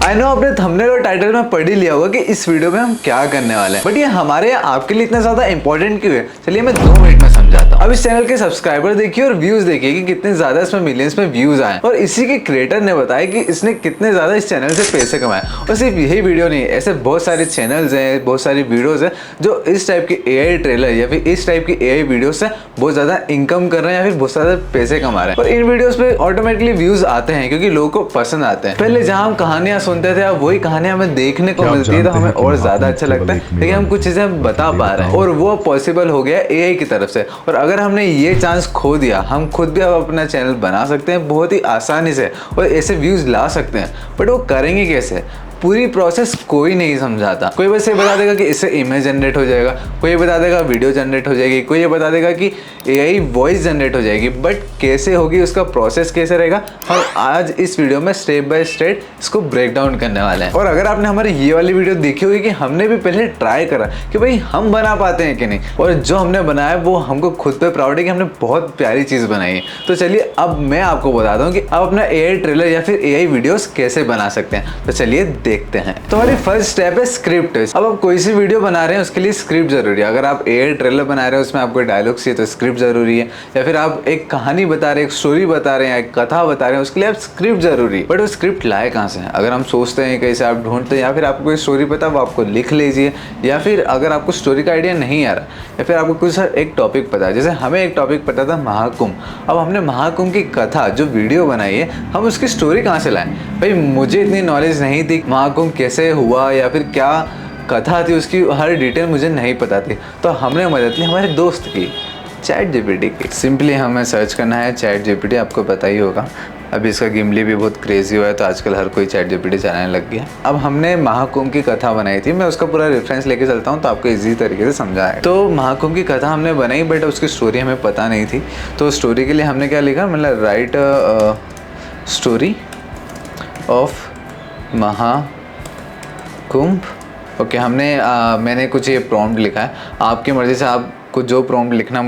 I know आपने thumbnail और title में पढ़ ही लिया होगा कि इस वीडियो में हम क्या करने वाले हैं, बट ये हमारे आपके लिए इतना ज्यादा इंपॉर्टेंट क्यों है, चलिए मैं 2 मिनट में समझाता हूँ। अब इस चैनल के सब्सक्राइबर देखिए और व्यूज देखिए कि कितने ज्यादा इसमें मिलियंस में व्यूज आए, और इसी के क्रिएटर ने बताया कि इसने कितने ज्यादा इस चैनल से पैसे कमाए। और सिर्फ यही वीडियो नहीं, ऐसे बहुत सारे चैनल्स हैं, बहुत सारी वीडियोज है जो इस टाइप के एआई ट्रेलर या फिर इस टाइप की एआई वीडियो से बहुत ज्यादा इनकम कर रहे हैं या फिर बहुत ज्यादा पैसे कमा रहे हैं। और इन वीडियोस पे ऑटोमेटिकली व्यूज आते हैं क्योंकि लोगों को पसंद आते हैं। पहले जहां हम कहानियां सुनते थे, अब वही कहानियां हमें देखने को मिलती है तो हमें और ज्यादा अच्छा लगता है, लेकिन हम कुछ चीजें बता पा रहे हैं और वो पॉसिबल हो गया एआई की तरफ से। और अगर हमने ये चांस खो दिया, हम खुद भी अब अपना चैनल बना सकते हैं बहुत ही आसानी से और ऐसे व्यूज ला सकते हैं, बट वो करेंगे कैसे? पूरी प्रोसेस कोई नहीं समझाता। कोई बस ये बता देगा कि इससे इमेज जनरेट हो जाएगा, कोई ये बता देगा वीडियो जनरेट हो जाएगी, कोई ये बता देगा कि एआई वॉइस जनरेट हो जाएगी, बट कैसे होगी, उसका प्रोसेस कैसे रहेगा, हम आज इस वीडियो में स्टेप बाय स्टेप इसको ब्रेक डाउन करने वाले हैं। और अगर आपने हमारी ये वाली वीडियो देखी होगी कि हमने भी पहले ट्राई करा कि भाई हम बना पाते हैं कि नहीं, और जो हमने बनाया वो हमको खुद पे प्राउड है कि हमने बहुत प्यारी चीज़ बनाई है। तो चलिए अब मैं आपको बताता हूँ कि अब अपना एआई ट्रेलर या फिर एआई वीडियोस कैसे बना सकते हैं। तो चलिए देखते हैं। तो हमारी फर्स्ट स्टेप है स्क्रिप्ट। अब आप कोई सी वीडियो बना रहे हैं उसके लिए स्क्रिप्ट जरूरी है। अगर आप एआई ट्रेलर बना रहे हैं उसमें आपको डायलॉग चाहिए तो स्क्रिप्ट जरूरी है, या फिर आप एक कहानी बता रहे हैं, एक स्टोरी बता रहे हैं, एक कथा बता रहे हैं, उसके लिए आप स्क्रिप्ट जरूरी है। बट वो स्क्रिप्ट लाए कहाँ से? अगर हम सोचते हैं कैसे आप ढूंढते हैं, या फिर आपको कोई स्टोरी पता वो आपको लिख लीजिए, या फिर अगर आपको स्टोरी का आइडिया नहीं आ रहा, या फिर आपको कुछ एक टॉपिक पता है, जैसे हमें एक टॉपिक पता था महाकुंभ। अब हमने महाकुंभ की कथा जो वीडियो बनाई है, हम उसकी स्टोरी कहाँ से लाएं? भाई मुझे इतनी नॉलेज नहीं थी महाकुंभ कैसे हुआ या फिर क्या कथा थी, उसकी हर डिटेल मुझे नहीं पता थी। तो हमने मदद ली हमारे दोस्त की, चैट जीपीटी की। सिंपली हमें सर्च करना है चैट जीपीटी, आपको पता ही होगा। अभी इसका गिमली भी बहुत क्रेजी हुआ है तो आजकल हर कोई चैट जीपीटी चलाने लग गया। अब हमने महाकुंभ की कथा बनाई थी, मैं उसका पूरा रेफरेंस लेके चलता हूँ तो आपको इजी तरीके से समझा है। तो महाकुंभ की कथा हमने बनाई, बट उसकी स्टोरी हमें पता नहीं थी। तो स्टोरी के लिए हमने क्या लिखा, मतलब right story of Mahakumbh. Okay, मैंने कुछ ये प्रॉम्प्ट लिखा है, आपकी मर्जी से आपको जो प्रॉम्प्ट लिखना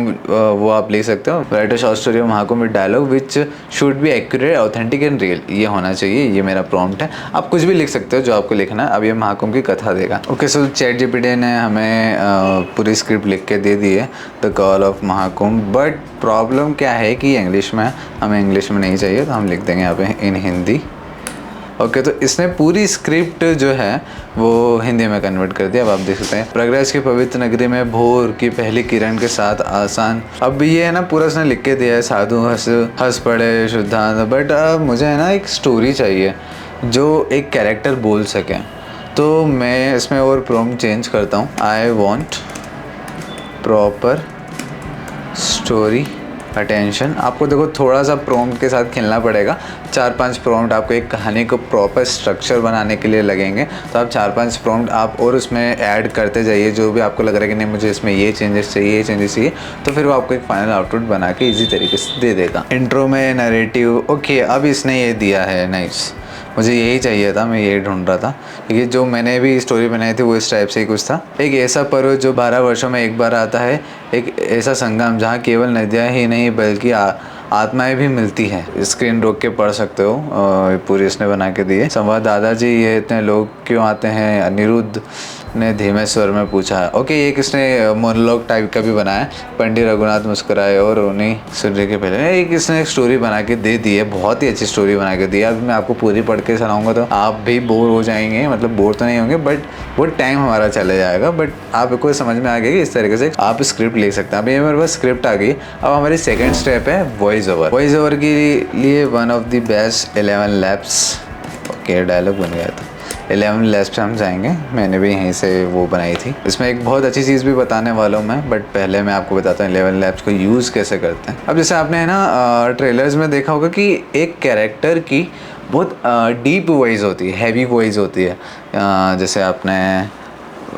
वो आप ले सकते हो। Write a short story of Mahakumbh with dialogue which should be accurate, authentic and real, ये होना चाहिए। ये मेरा प्रॉम्प्ट है, आप कुछ भी लिख सकते हो जो आपको लिखना है। अब ये महाकुंभ की कथा देगा। ओके, सो चैट जीपीटी ने हमें पूरी स्क्रिप्ट लिख के दे दी है, the call of Mahakumbh. But problem क्या है कि इंग्लिश में, हमें इंग्लिश में नहीं चाहिए तो हम लिख देंगे यहाँ पे इन हिंदी। ओके, तो इसने पूरी स्क्रिप्ट जो है वो हिंदी में कन्वर्ट कर दिया। अब आप देख सकते हैं, प्रयागराज की पवित्र नगरी में भोर की पहली किरण के साथ आसान। अब ये है ना पूरा उसने लिख के दिया है, साधु हंस पड़े शुद्धांत। बट मुझे है ना एक स्टोरी चाहिए जो एक कैरेक्टर बोल सके, तो मैं इसमें और प्रॉम्प्ट चेंज करता हूँ। I want proper story attention. आपको देखो थोड़ा सा प्रॉम्प्ट के साथ खेलना पड़ेगा। 4-5 प्रॉम्प्ट आपको एक कहानी को प्रॉपर स्ट्रक्चर बनाने के लिए लगेंगे, तो आप 4-5 प्रॉम्प्ट आप और उसमें ऐड करते जाइए, जो भी आपको लग रहा है कि नहीं मुझे इसमें ये चेंजेस चाहिए, ये चेंजेस चाहिए, तो फिर वो आपको एक फाइनल आउटपुट बना के ईजी तरीके से दे देगा। इंट्रो में नरेटिव। ओके, अब इसने ये दिया है, नाइस, मुझे यही चाहिए था, मैं यही ढूंढ रहा था, क्योंकि जो मैंने भी स्टोरी बनाई थी वो इस टाइप से ही कुछ था। एक ऐसा पर्व जो 12 वर्षों में एक बार आता है, एक ऐसा संगम जहाँ केवल नदियाँ ही नहीं बल्कि आत्माएं भी मिलती हैं। स्क्रीन रोक के पढ़ सकते हो, पूरी इसने बना के दी है। संवाद, दादाजी ये इतने लोग क्यों आते हैं, अनिरुद्ध ने धीमे स्वर में पूछा। ओके, एक इसने मोनोलॉग टाइप का भी बनाया। पंडित रघुनाथ मुस्कुराए और उन्हीं सूर्य के पहले, एक इसने एक स्टोरी बना के दे दी है, बहुत ही अच्छी स्टोरी बना के दी है। अब मैं आपको पूरी पढ़ के सुनाऊंगा तो आप भी बोर हो जाएंगे, मतलब बोर तो नहीं होंगे बट वो टाइम हमारा चले जाएगा। बट आपको समझ में आ गया कि इस तरीके से आप स्क्रिप्ट लिख सकते हैं। अब ये मेरे पास स्क्रिप्ट आ गई। अब हमारी सेकेंड स्टेप है वॉइस ओवर। वॉइस ओवर के लिए one of the best 11 labs. Okay, dialogue बन गया था। 11 लैब्स पे हम जाएंगे, मैंने भी यहीं से वो बनाई थी। इसमें एक बहुत अच्छी चीज़ भी बताने वाला हूँ मैं, बट पहले मैं आपको बताता हूँ 11 लैब्स को यूज़ कैसे करते हैं। अब जैसे आपने है ना ट्रेलर्स में देखा होगा कि एक कैरेक्टर की बहुत डीप वॉइस होती है, हैवी वॉइस होती है। जैसे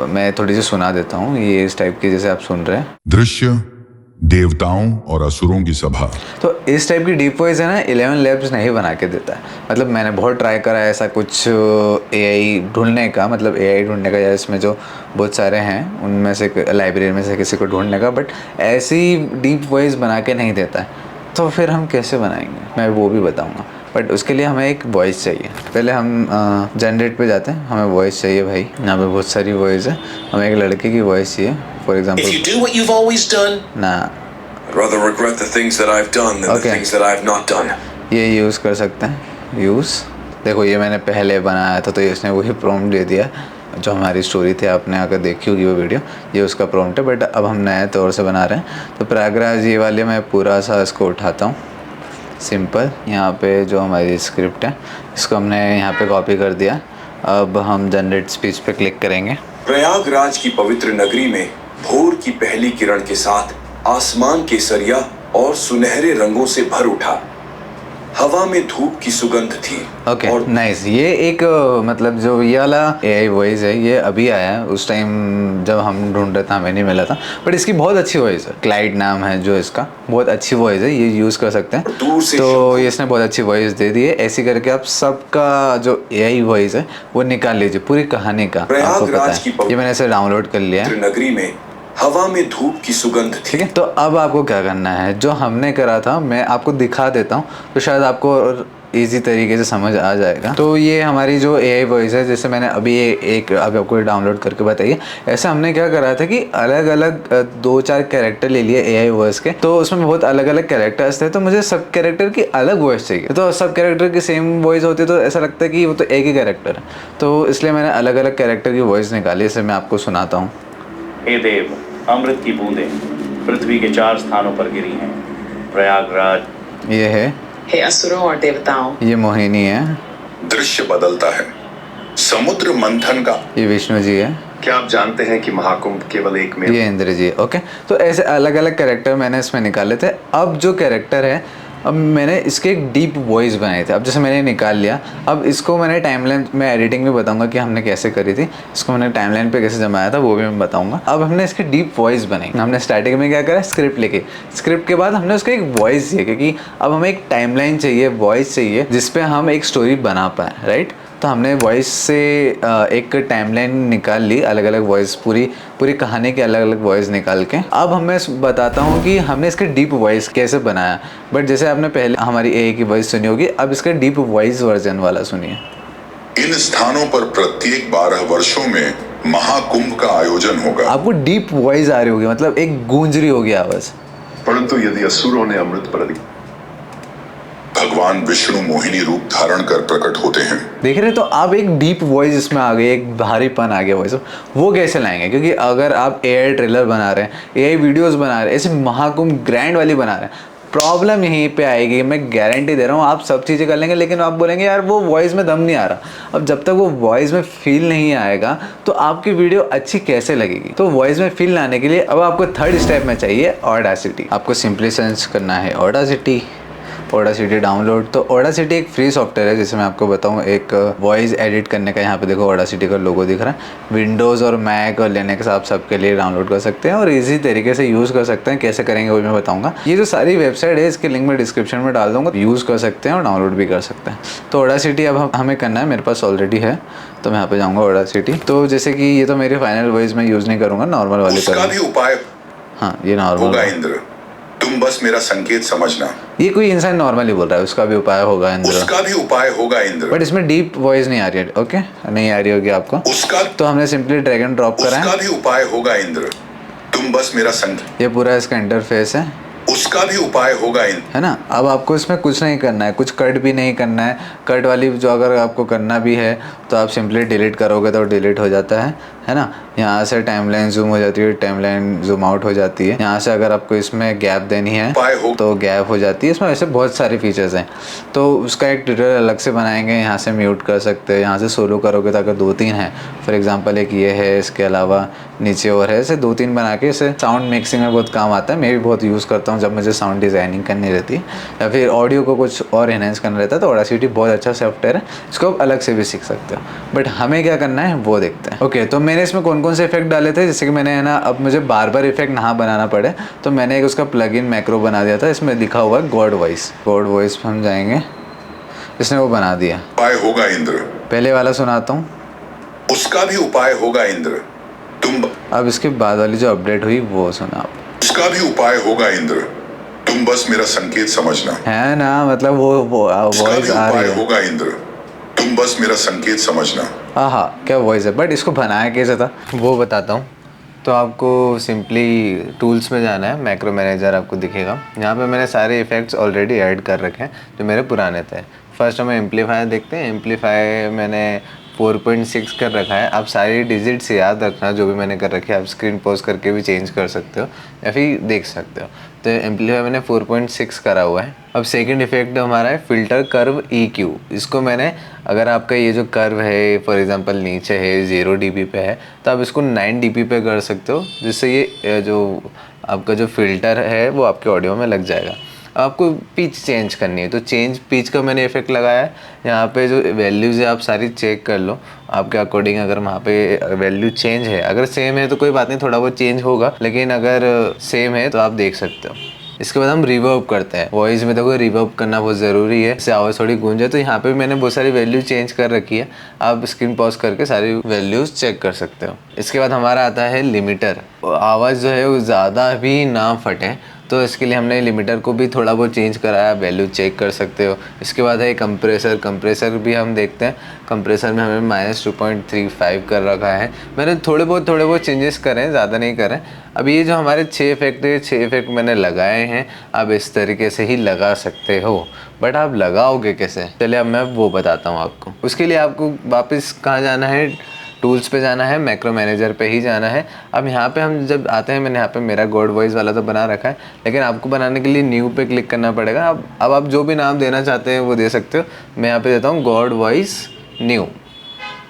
मैं थोड़ी सी सुना देता हूँ, ये इस टाइप की जैसे आप सुन रहे हैं। दृश्य देवताओं और असुरों की सभा। तो इस टाइप की डीप वॉइस है ना 11 लैब्स नहीं बना के देता है। मतलब मैंने बहुत ट्राई करा है ऐसा कुछ एआई ढूंढने का, मतलब एआई ढूंढने का, या इसमें जो बहुत सारे हैं उनमें से लाइब्रेरी में से किसी को ढूंढने का, बट ऐसी डीप वॉइस बना के नहीं देता है। तो फिर हम कैसे बनाएंगे मैं वो भी बताऊंगा। बट उसके लिए हमें एक वॉइस चाहिए। पहले हम जनरेट पे जाते हैं, हमें वॉइस चाहिए भाई। यहाँ पे बहुत सारी वॉइस है, हमें एक लड़के की वॉइस चाहिए। For example If you do what you've always done, ना I'd rather regret the things that I've done than Okay. the things that I've not done. ये यूज़ कर सकते हैं। यूज़ देखो, ये मैंने पहले बनाया था तो इसने वही प्रॉम्प्ट दे दिया जो हमारी स्टोरी थी। आपने अगर देखी होगी वो वीडियो, ये उसका प्रॉम्प्ट है। बट अब हम नए तौर से बना रहे हैं, तो प्रयागराज ये वाले मैं पूरा सा इसको उठाता हूँ। सिंपल, यहाँ पे जो हमारी स्क्रिप्ट है इसको हमने यहाँ पे कॉपी कर दिया। अब हम जनरेट स्पीच पे क्लिक करेंगे। प्रयागराज की पवित्र नगरी में भोर की पहली किरण के साथ आसमान केसरिया और सुनहरे रंगों से भर उठा। हवा में धूप की सुगंध थी। ओके और नाइस। ये एक मतलब जो ये वाला AI वॉइस है ये अभी आया है, उस टाइम जब हम ढूंढ रहे थे हमें नहीं मिला था। बट इसकी बहुत अच्छी वॉइस है, क्लाइड नाम है जो इसका, बहुत अच्छी वॉइस है, ये यूज़ कर सकते हैं। दूर से तो ये इसने बहुत अच्छी वॉइस दे दी है। ऐसी करके आप सबका जो AI वॉइस है वो निकाल लीजिए, पूरी कहानी का आपको पता है। ये मैंने इसे डाउनलोड कर लिया है। नगरी में हवा में धूप की सुगंध थी। ठीक है, तो अब आपको क्या करना है, जो हमने करा था मैं आपको दिखा देता हूँ तो शायद आपको इजी तरीके से समझ आ जाएगा। तो ये हमारी जो AI वॉइस है, जैसे मैंने अभी एक अब आपको डाउनलोड करके बताइए, ऐसे हमने क्या करा था कि अलग अलग 2-4 कैरेक्टर ले लिए AI वॉइस के। तो उसमें बहुत अलग अलग कैरेक्टर्स थे, तो मुझे सब कैरेक्टर की अलग वॉइस चाहिए। तो सब कैरेक्टर की सेम वॉइस होती तो ऐसा लगता है कि वो तो एक ही कैरेक्टर है। तो इसलिए मैंने अलग अलग कैरेक्टर की वॉइस निकाली, इसे मैं आपको सुनाता हूँ। हे देव, अमृत की बूंदें पृथ्वी के 4 स्थानों पर गिरी हैं। प्रयागराज। ये है, हे असुरों और देवताओं, ये मोहिनी है, दृश्य बदलता है। समुद्र मंथन का ये विष्णु जी है, क्या आप जानते हैं कि महाकुंभ केवल एक में ये इंद्र जी है। ओके, तो ऐसे अलग अलग कैरेक्टर मैंने इसमें निकाले थे। अब जो कैरेक्टर है, अब मैंने इसके एक डीप वॉइस बनाए थे। अब जैसे मैंने निकाल लिया, अब इसको मैंने टाइमलाइन में एडिटिंग में बताऊंगा कि हमने कैसे करी थी। इसको मैंने टाइमलाइन पे कैसे जमाया था वो भी मैं बताऊंगा। अब हमने इसकी डीप वॉइस बनाई। हमने स्टार्टिंग में क्या करा, स्क्रिप्ट लेके, स्क्रिप्ट के बाद हमने उसका एक वॉइस दिया, क्योंकि अब हमें एक टाइमलाइन चाहिए, वॉइस चाहिए जिसपे हम एक स्टोरी बना पाए, राइट। तो हमने वॉइस से एक टाइमलाइन निकाल ली, अलग अलग वॉइस, पूरी कहानी के अलग अलग वॉइस निकाल के। अब मैं बताता हूँ कि हमने इसके डीप वॉइस कैसे बनाया। बट जैसे आपने पहले हमारी AI की वॉइस सुनी होगी, अब इसका डीप वॉइस वर्जन वाला सुनिए। इन स्थानों पर प्रत्येक 12 वर्षों में महाकुंभ का आयोजन होगा। आपको डीप वॉइस आ रही होगी, मतलब एक गूंज रही होगी आवाज। परंतु यदि असुरों ने अमृत पर भगवान विष्णु मोहिनी रूप धारण कर प्रकट होते हैं। देख रहे, तो आप एक डीप वॉइस इसमें आ गई, एक भारीपन आ गया वॉइस। वो कैसे लाएंगे, क्योंकि अगर आप AI ट्रेलर बना रहे हैं, AI वीडियोस बना रहे हैं, ऐसे महाकुंभ ग्रैंड वाली बना रहे हैं, प्रॉब्लम यहीं पे आएगी। मैं गारंटी दे रहा हूँ, आप सब चीज़ें कर लेंगे लेकिन आप बोलेंगे यार वो वॉइस में दम नहीं आ रहा। अब जब तक वो वॉइस में फील नहीं आएगा तो आपकी वीडियो अच्छी कैसे लगेगी। तो वॉइस में फील लाने के लिए अब आपको थर्ड स्टेप में चाहिए ऑडासिटी। आपको सिंपली सर्च करना है ऑडासिटी डाउनलोड। तो ऑडासिटी एक फ्री सॉफ्टवेयर है, जैसे मैं आपको बताऊं, एक वॉइस एडिट करने का। यहाँ पे देखो ऑडासिटी का लोगो दिख रहा है। विंडोज़ और मैक और लिनक्स आप सबके लिए डाउनलोड कर सकते हैं और इजी तरीके से यूज़ कर सकते हैं। कैसे करेंगे वो मैं बताऊंगा। ये जो सारी वेबसाइट है इसके लिंक मैं डिस्क्रिप्शन में डाल दूँगा, यूज़ कर सकते हैं और डाउनलोड भी कर सकते हैं। तो ऑडासिटी अब हमें करना है, मेरे पास ऑलरेडी है, तो मैं यहाँ पे जाऊँगा ऑडासिटी। तो जैसे कि ये तो मेरी फाइनल वॉइस में यूज़ नहीं करूँगा, नॉर्मल वाली उसका भी उपाय हाँ, ये नॉर्मल होगा इंद्र, तुम बस मेरा संकेत समझना। ये कोई इंसान नॉर्मली बोल रहा है, उसका भी उपाय होगा इंद्र। उसका भी उपाय होगा इंद्र। बट इसमें डीप वॉइस नहीं आ रही है। ओके, नहीं आ रही होगी आपको। उसका तो हमने सिंपली ड्रैग एंड ड्रॉप करा है। उसका भी उपाय होगा इंद्र, तुम बस मेरा संकेत। ये पूरा इसका इंटरफेस है। उसका भी उपाय होगा इंद्र, है ना। अब आपको इसमें कुछ नहीं करना है, कुछ कट भी नहीं करना है। कट वाली जो अगर आपको करना भी है तो आप सिंपली डिलीट करोगे तो डिलीट हो जाता है ना। यहाँ से टाइमलाइन जूम हो जाती है, टाइमलाइन जूम आउट हो जाती है। यहाँ से अगर आपको इसमें गैप देनी है तो गैप हो जाती है। इसमें वैसे बहुत सारे फीचर्स हैं, तो उसका एक ट्यूटोरियल अलग से बनाएंगे। यहाँ से म्यूट कर सकते हैं, यहाँ से सोलो करोगे तो अगर 2-3 है, फॉर एग्जांपल एक ये है, इसके अलावा नीचे और है, ऐसे 2-3 बना के इसे साउंड मिक्सिंग में बहुत काम आता है। मैं भी बहुत यूज़ करता हूँ जब मुझे साउंड डिज़ाइनिंग करनी रहती है या फिर ऑडियो को कुछ और एनहेंस करना रहता है। तो ऑडासिटी बहुत अच्छा सॉफ्टवेयर है, इसको आप अलग से भी सीख सकते हो। बट हमें क्या करना है वो देखते हैं। ओके, तो मैंने इसमें कौन कौन से इफेक्ट डाले थे, जैसे कि मैंने है ना, अब मुझे बार बार इफेक्ट ना बनाना पड़े तो मैंने एक उसका प्लगइन मैक्रो बना दिया था। इसमें लिखा हुआ है गॉड वॉइस पे हम जाएंगे, इसने वो बना दिया। उपाय होगा इंद्र, पहले वाला सुनाता हूँ। उसका भी उपाय होगा इंद्र, तुम। अब इसके बाद वाली जो अपडेट हुई वो सुना आप। उसका भी उपाय होगा इंद्र, तुम बस मेरा संकेत समझना। है ना, मतलब वो इसका वॉइस भी आ उपाय रही है। होगा इंद्र, तुम बस मेरा संकेत समझना। हाँ, क्या वॉइस है, बट इसको बनाया कैसे था वो बताता हूँ। तो आपको सिंपली टूल्स में जाना है, मैक्रो मैनेजर आपको दिखेगा। यहाँ पे मैंने सारे इफ़ेक्ट्स ऑलरेडी ऐड कर रखे हैं जो मेरे पुराने थे। फर्स्ट हमें एम्पलीफायर देखते हैं। एम्पलीफायर मैंने 4.6 कर रखा है। आप सारी डिजिट्स याद रखना जो भी मैंने कर रखी है। आप स्क्रीन पॉज करके भी चेंज कर सकते हो या फिर देख सकते हो। तो एम्पलीफायर मैंने 4.6 करा हुआ है। अब सेकंड इफेक्ट हमारा है फिल्टर कर्व EQ। इसको मैंने, अगर आपका ये जो कर्व है फॉर एग्जांपल नीचे है 0 dB पे है, तो आप इसको 9 dB पे कर सकते हो, जिससे ये जो आपका जो फिल्टर है वो आपके ऑडियो में लग जाएगा। आपको पिच चेंज करनी है, तो चेंज पिच का मैंने इफेक्ट लगाया है। यहाँ पे जो वैल्यूज़ है आप सारी चेक कर लो आपके अकॉर्डिंग। अगर वहाँ पे वैल्यू चेंज है, अगर सेम है तो कोई बात नहीं, थोड़ा बहुत चेंज होगा, लेकिन अगर सेम है तो आप देख सकते हो। इसके बाद हम रिवर्ब करते हैं। वॉइस में देखो रिवर्ब करना बहुत ज़रूरी है, इससे आवाज़ थोड़ी गूंजे। तो यहाँ पे मैंने बहुत सारी वैल्यू चेंज कर रखी है। आप स्क्रीन पॉज करके सारी वैल्यूज़ चेक कर सकते हो। इसके बाद हमारा आता है लिमिटर। आवाज़ जो है वो ज़्यादा भी ना फटे, तो इसके लिए हमने लिमिटर को भी थोड़ा बहुत चेंज कराया, वैल्यू चेक कर सकते हो। इसके बाद है कंप्रेसर। कंप्रेसर भी हम देखते हैं। कंप्रेसर में हमें -2.35 कर रखा है। मैंने थोड़े बहुत चेंजेस करें, ज़्यादा नहीं करें। अब ये जो हमारे 6 इफेक्ट है, 6 इफेक्ट मैंने लगाए हैं। आप इस तरीके से ही लगा सकते हो, बट आप लगाओगे कैसे, चलिए अब मैं वो बताता हूँ आपको। उसके लिए आपको वापस कहाँ जाना है, टूल्स पे जाना है, मैक्रो मैनेजर पे ही जाना है। अब यहाँ पे हम जब आते हैं, मैंने यहाँ पे मेरा गॉड वॉइस वाला तो बना रखा है, लेकिन आपको बनाने के लिए न्यू पे क्लिक करना पड़ेगा। अब आप जो भी नाम देना चाहते हैं वो दे सकते हो। मैं यहाँ पे देता हूँ गॉड वॉइस न्यू,